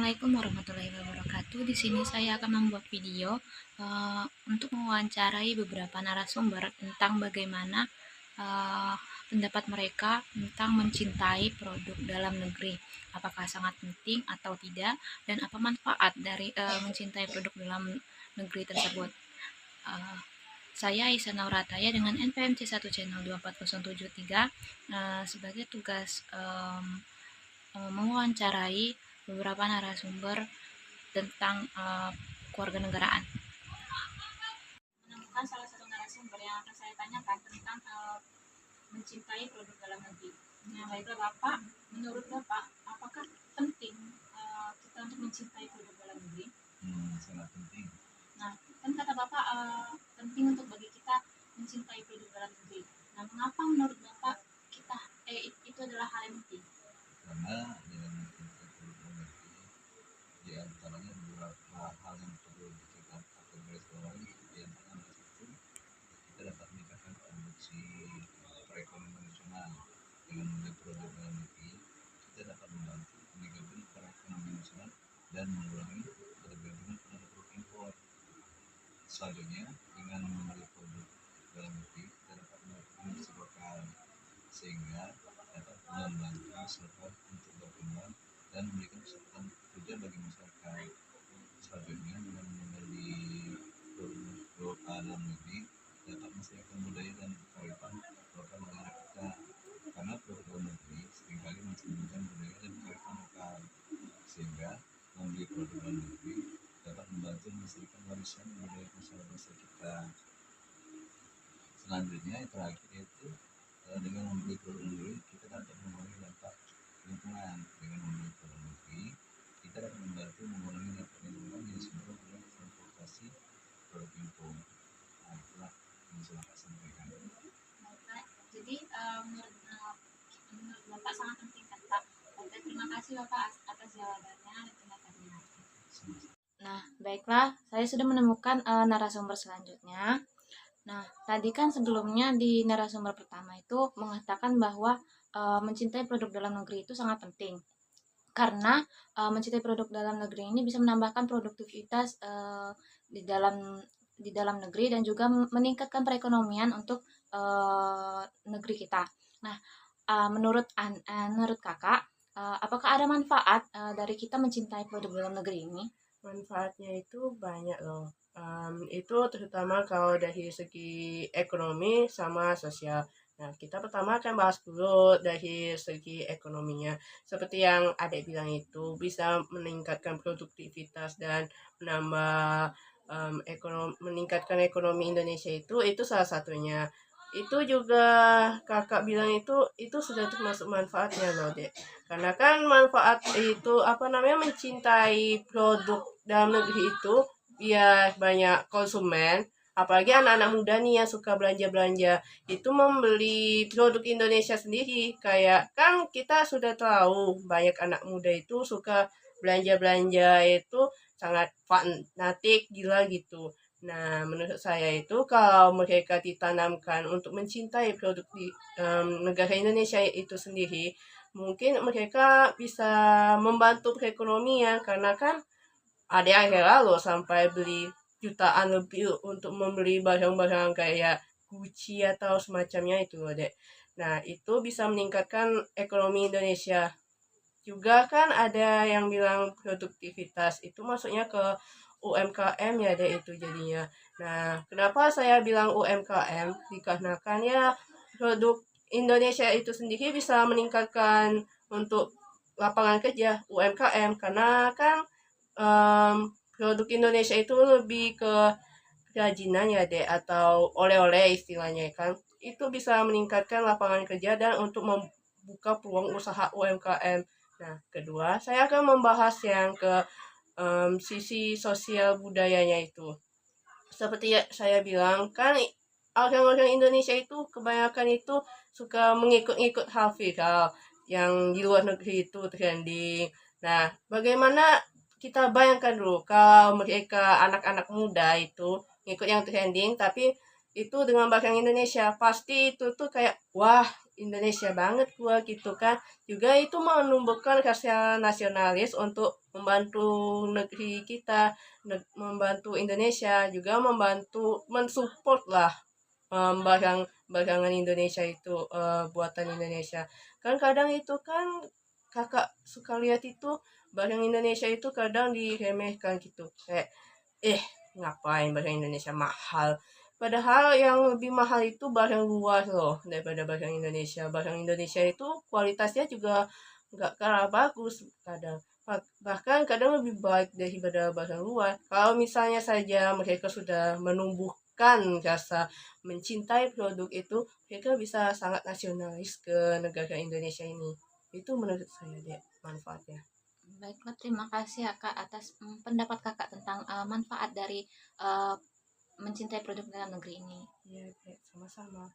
Assalamualaikum warahmatullahi wabarakatuh. Di sini saya akan membuat video untuk mewawancarai beberapa narasumber tentang bagaimana pendapat mereka tentang mencintai produk dalam negeri. Apakah sangat penting atau tidak, dan apa manfaat dari mencintai produk dalam negeri tersebut. Uh, saya Isa Naurataya dengan NPMC 1 channel 24073 sebagai tugas mewawancarai beberapa narasumber tentang keluarga negaraan. Menemukan salah satu narasumber yang akan saya tanyakan tentang mencintai produk dalam negeri. Nah, baiklah Bapak, menurut Bapak, apakah penting kita untuk mencintai produk dalam negeri? Sangat penting. Nah, kan kata Bapak penting untuk bagi kita mencintai produk dalam negeri. Nah, mengapa menurut Bapak itu adalah hal yang penting? Karena dengan mencintai produk dalam negeri, di antaranya beberapa hal yang perlu kita garis bawahi. Di antaranya itu kita dapat meningkatkan produksi perekonomian nasional. Dengan membeli produk dalam negeri, kita dapat membantu meningkatkan perekonomian nasional dan mengurangi ketergantungan pada produk impor. Selanjutnya, dengan membeli produk dalam negeri, kita dapat melakukan produksi lokal sehingga dapat membantu masyarakat untuk berkembang dan memberikan kesempatan kerja bagi masyarakat. Selanjutnya, dengan membeli produk dalam negeri dapat melestarikan budaya dan kearifan lokal negara kita, karena produk dalam negeri seringkali mencerminkan budaya dan kearifan lokal, sehingga membeli produk dalam negeri dapat membantu melestarikan warisan budaya masyarakat bangsa kita. Selanjutnya, yang terakhir yaitu dengan membeli produk negeri kita dapat mengurangi dampak lingkungan. Dengan membeli produk negeri kita dapat membantu mengurangi dampak lingkungan yang disebabkan oleh transportasi produk impor. Nah, itulah yang bisa Bapak sampaikan. Jadi menurut Bapak sangat penting kan Pak. Oke, terima kasih Bapak atas jawabannya dan pendapatnya. Nah, baiklah, saya sudah menemukan narasumber selanjutnya. Nah, tadi kan sebelumnya di narasumber pertama itu mengatakan bahwa mencintai produk dalam negeri itu sangat penting. Karena mencintai produk dalam negeri ini bisa menambahkan produktivitas di dalam negeri dan juga meningkatkan perekonomian untuk negeri kita. Nah, menurut Kakak, apakah ada manfaat dari kita mencintai produk dalam negeri ini? Manfaatnya itu banyak loh. Itu terutama kalau dari segi ekonomi sama sosial. Nah, kita pertama akan bahas dulu dari segi ekonominya. Seperti yang Adek bilang itu bisa meningkatkan produktivitas dan menambah meningkatkan ekonomi Indonesia itu salah satunya. Itu juga kakak bilang itu sudah termasuk manfaatnya loh, Dek. Karena kan manfaat itu mencintai produk dalam negeri itu biar banyak konsumen, apalagi anak-anak muda nih yang suka belanja-belanja itu membeli produk Indonesia sendiri. Kayak kan kita sudah tahu banyak anak muda itu suka belanja-belanja itu sangat fanatik gila gitu. Nah, menurut saya itu kalau mereka ditanamkan untuk mencintai produk di negara Indonesia itu sendiri, mungkin mereka bisa membantu perekonomian, karena kan ada yang rela loh sampai beli jutaan lebih untuk membeli barang-barang kayak Gucci atau semacamnya itu loh, Dek. Nah, itu bisa meningkatkan ekonomi Indonesia. Juga kan ada yang bilang produktivitas itu masuknya ke UMKM ya, Dek, itu jadinya. Nah, kenapa saya bilang UMKM? Dikarenakan ya produk Indonesia itu sendiri bisa meningkatkan untuk lapangan kerja UMKM, karena kan produk Indonesia itu lebih ke kerajinan ya, Dek, atau oleh-oleh istilahnya kan. Itu bisa meningkatkan lapangan kerja dan untuk membuka peluang usaha UMKM. Nah, kedua, saya akan membahas yang ke sisi sosial budayanya itu. Seperti saya bilang, kan orang-orang Indonesia itu kebanyakan itu suka mengikut-ikut hal viral yang di luar negeri itu trending. Nah, bagaimana kita bayangkan dulu kalau mereka anak-anak muda itu ngikut yang trending, tapi itu dengan barang Indonesia, pasti itu tuh kayak wah Indonesia banget gua gitu kan. Juga itu menumbuhkan rasa nasionalis untuk membantu negeri kita, membantu Indonesia, juga membantu mensupport lah barang-barangan Indonesia itu, buatan Indonesia. Kan kadang itu kan Kakak suka lihat itu barang Indonesia itu kadang diremehkan gitu. Kayak, "Eh, ngapain barang Indonesia mahal?" Padahal yang lebih mahal itu barang luar loh daripada barang Indonesia. Barang Indonesia itu kualitasnya juga nggak kalah bagus kadang. Bahkan kadang lebih baik daripada barang luar. Kalau misalnya saja mereka sudah menumbuhkan rasa mencintai produk itu, mereka bisa sangat nasionalis ke negara Indonesia ini. Itu menurut saya deh manfaatnya. Baiklah, terima kasih ya Kak atas pendapat Kakak tentang manfaat dari mencintai produk dalam negeri ini. Iya, Dek, sama-sama.